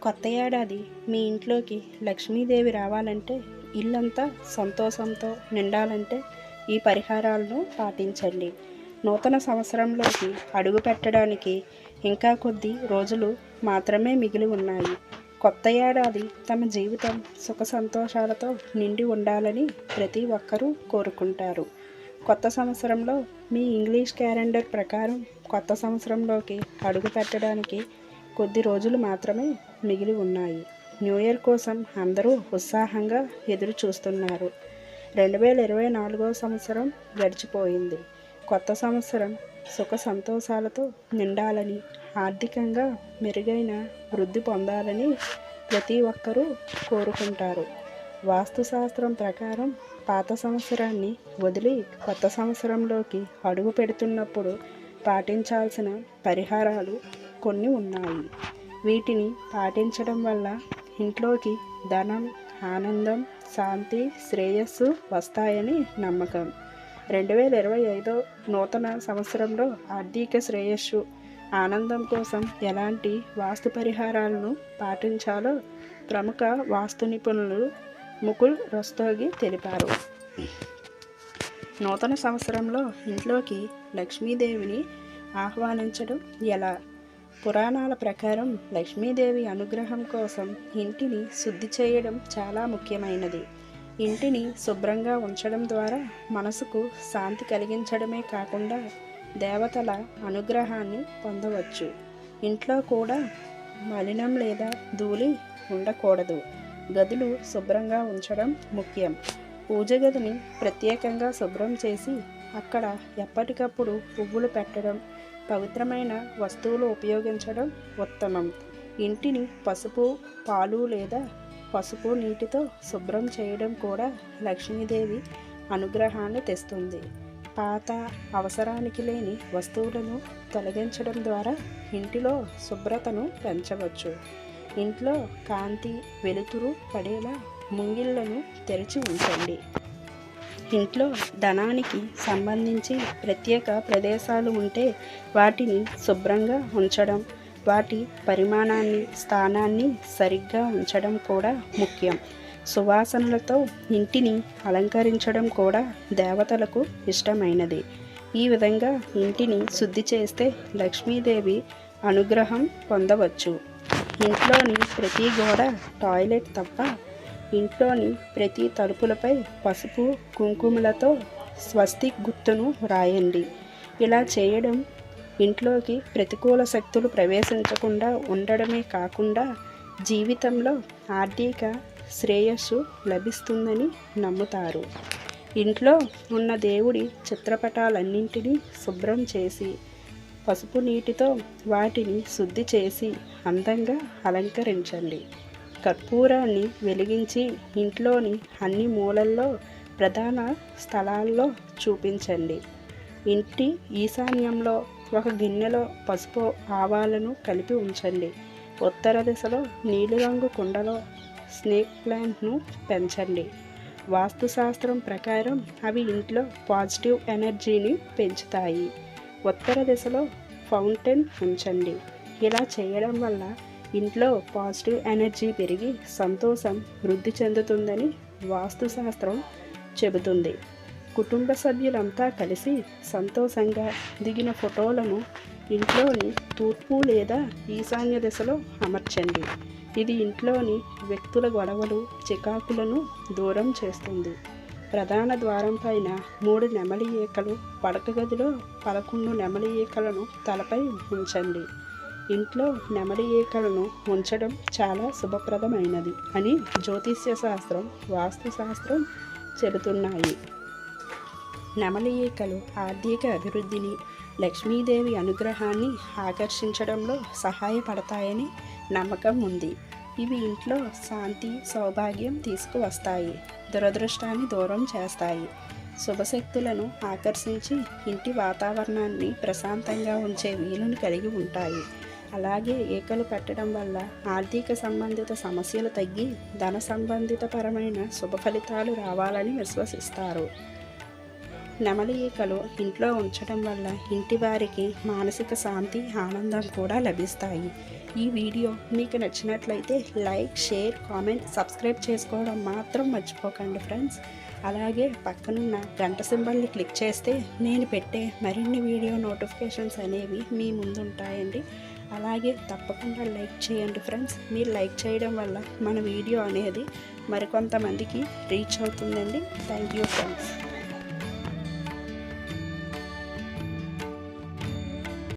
కొత్త ఏడాది మీ ఇంట్లోకి లక్ష్మీదేవి రావాలంటే, ఇల్లంతా సంతోషంతో నిండాలంటే ఈ పరిహారాలను పాటించండి. నూతన సంవత్సరంలోకి అడుగు పెట్టడానికి ఇంకా కొద్ది రోజులు మాత్రమే మిగిలి ఉన్నాయి. కొత్త ఏడాది తమ జీవితం సుఖ సంతోషాలతో నిండి ఉండాలని ప్రతి ఒక్కరూ కోరుకుంటారు. కొత్త సంవత్సరంలో మీ ఇంగ్లీష్ క్యాలెండర్ ప్రకారం కొత్త సంవత్సరంలోకి అడుగు పెట్టడానికి కొద్ది రోజులు మాత్రమే మిగిలి ఉన్నాయి. న్యూ ఇయర్ కోసం అందరూ ఉత్సాహంగా ఎదురు చూస్తున్నారు. 2024 సంవత్సరం గడిచిపోయింది. కొత్త సంవత్సరం సుఖ సంతోషాలతో నిండాలని, ఆర్థికంగా మెరుగైన వృద్ధి పొందాలని ప్రతి ఒక్కరూ కోరుకుంటారు. వాస్తుశాస్త్రం ప్రకారం పాత సంవత్సరాన్ని వదిలి కొత్త సంవత్సరంలోకి అడుగు పెడుతున్నప్పుడు పాటించాల్సిన పరిహారాలు కొన్ని ఉన్నాయి. వీటిని పాటించడం వల్ల ఇంట్లోకి ధనం, ఆనందం, శాంతి, శ్రేయస్సు వస్తాయని నమ్మకం. 2025 నూతన సంవత్సరంలో ఆర్థిక శ్రేయస్సు, ఆనందం కోసం ఎలాంటి వాస్తు పరిహారాలను పాటించాలో ప్రముఖ వాస్తు నిపుణులు ముకుల్ రస్తోగి తెలిపారు. నూతన సంవత్సరంలో ఇంట్లోకి లక్ష్మీదేవిని ఆహ్వానించడం ఎలా? పురాణాల ప్రకారం లక్ష్మీదేవి అనుగ్రహం కోసం ఇంటిని శుద్ధి చేయడం చాలా ముఖ్యమైనది. ఇంటిని శుభ్రంగా ఉంచడం ద్వారా మనసుకు శాంతి కలిగించడమే కాకుండా దేవతల అనుగ్రహాన్ని పొందవచ్చు. ఇంట్లో కూడా మలినం లేదా ధూళి ఉండకూడదు. గదులు శుభ్రంగా ఉంచడం ముఖ్యం. పూజ గదిని ప్రత్యేకంగా శుభ్రం చేసి అక్కడ ఎప్పటికప్పుడు పువ్వులు పెట్టడం, పవిత్రమైన వస్తువులు ఉపయోగించడం ఉత్తమం. ఇంటిని పసుపు, పాలు లేదా పసుపు నీటితో శుభ్రం చేయడం కూడా లక్ష్మీదేవి అనుగ్రహాన్ని తెస్తుంది. పాత, అవసరానికి లేని వస్తువులను తొలగించడం ద్వారా ఇంటిలో శుభ్రతను పెంచవచ్చు. ఇంట్లో కాంతి, వెలుతురు పడేలా ముంగిళ్లను తెరిచి ఉంచండి. ఇంట్లో ధనానికి సంబంధించి ప్రత్యేక ప్రదేశాలు ఉంటే వాటిని శుభ్రంగా ఉంచడం, వాటి పరిమాణాన్ని, స్థానాన్ని సరిగ్గా ఉంచడం కూడా ముఖ్యం. సువాసనలతో ఇంటిని అలంకరించడం కూడా దేవతలకు ఇష్టమైనది. ఈ విధంగా ఇంటిని శుద్ధి చేస్తే లక్ష్మీదేవి అనుగ్రహం పొందవచ్చు. ఇంట్లోని ప్రతి గోడ, టాయిలెట్ తప్ప ఇంట్లోని ప్రతి తలుపులపై పసుపు, కుంకుమలతో స్వస్తిక్ గుర్తును రాయండి. ఇలా చేయడం ఇంట్లోకి ప్రతికూల శక్తులు ప్రవేశించకుండా ఉండడమే కాకుండా జీవితంలో ఆర్థిక శ్రేయస్సు లభిస్తుందని నమ్ముతారు. ఇంట్లో ఉన్న దేవుడి చిత్రపటాలన్నింటినీ శుభ్రం చేసి పసుపు నీటితో వాటిని శుద్ధి చేసి అందంగా అలంకరించండి. కర్పూరాన్ని వెలిగించి ఇంట్లోని అన్ని మూలల్లో, ప్రధాన స్థలాల్లో చూపించండి. ఇంటి ఈశాన్యంలో ఒక గిన్నెలో పసుపు, ఆవాలను కలిపి ఉంచండి. ఉత్తర దిశలో నీలిరంగు కుండలో స్నేక్ ప్లాంట్ను పెంచండి. వాస్తుశాస్త్రం ప్రకారం అవి ఇంట్లో పాజిటివ్ ఎనర్జీని పెంచుతాయి. ఉత్తర దిశలో ఫౌంటైన్ ఉంచండి. ఇలా చేయడం వల్ల ఇంట్లో పాజిటివ్ ఎనర్జీ పెరిగి సంతోషం వృద్ధి చెందుతుందని వాస్తుశాస్త్రం చెబుతుంది. కుటుంబ సభ్యులంతా కలిసి సంతోషంగా దిగిన ఫోటోలను ఇంట్లోని తూర్పు లేదా ఈశాన్య దిశలో అమర్చండి. ఇది ఇంట్లోని వ్యక్తుల గొడవలు, చికాకులను దూరం చేస్తుంది. ప్రధాన ద్వారం పైన 3 నెమలి ఈకలు, పడక గదిలో 11 నెమలి ఈకలను తలపై ఉంచండి. ఇంట్లో నెమలి ఈకలను ఉంచడం చాలా శుభప్రదమైనది అని జ్యోతిష్య శాస్త్రం, వాస్తుశాస్త్రం చెబుతున్నాయి. నెమలి ఈకలు ఆర్థిక అభివృద్ధిని, లక్ష్మీదేవి అనుగ్రహాన్ని ఆకర్షించడంలో సహాయపడతాయని నమ్మకం ఉంది. ఇవి ఇంట్లో శాంతి, సౌభాగ్యం తీసుకువస్తాయి. దురదృష్టాన్ని దూరం చేస్తాయి. శుభశక్తులను ఆకర్షించి ఇంటి వాతావరణాన్ని ప్రశాంతంగా ఉంచే వీలును కలిగి ఉంటాయి. అలాగే ఈకలు పెట్టడం వల్ల ఆర్థిక సంబంధిత సమస్యలు తగ్గి ధన సంబంధిత పరమైన శుభ ఫలితాలు రావాలని విశ్వసిస్తారు. నెమలి ఈకలు ఇంట్లో ఉంచడం వల్ల ఇంటి వారికి మానసిక శాంతి, ఆనందం కూడా లభిస్తాయి. ఈ వీడియో మీకు నచ్చినట్లయితే లైక్, షేర్, కామెంట్, సబ్స్క్రైబ్ చేసుకోవడం మాత్రం మర్చిపోకండి ఫ్రెండ్స్. అలాగే పక్కనున్న గంట సింబల్ని క్లిక్ చేస్తే నేను పెట్టే మరిన్ని వీడియో నోటిఫికేషన్స్ అనేవి మీ ముందు ఉంటాయండి. అలాగే తప్పకుండా లైక్ చేయండి ఫ్రెండ్స్. మీరు లైక్ చేయడం వల్ల మన వీడియో అనేది మరికొంతమందికి రీచ్ అవుతుందండి. Thank you friends.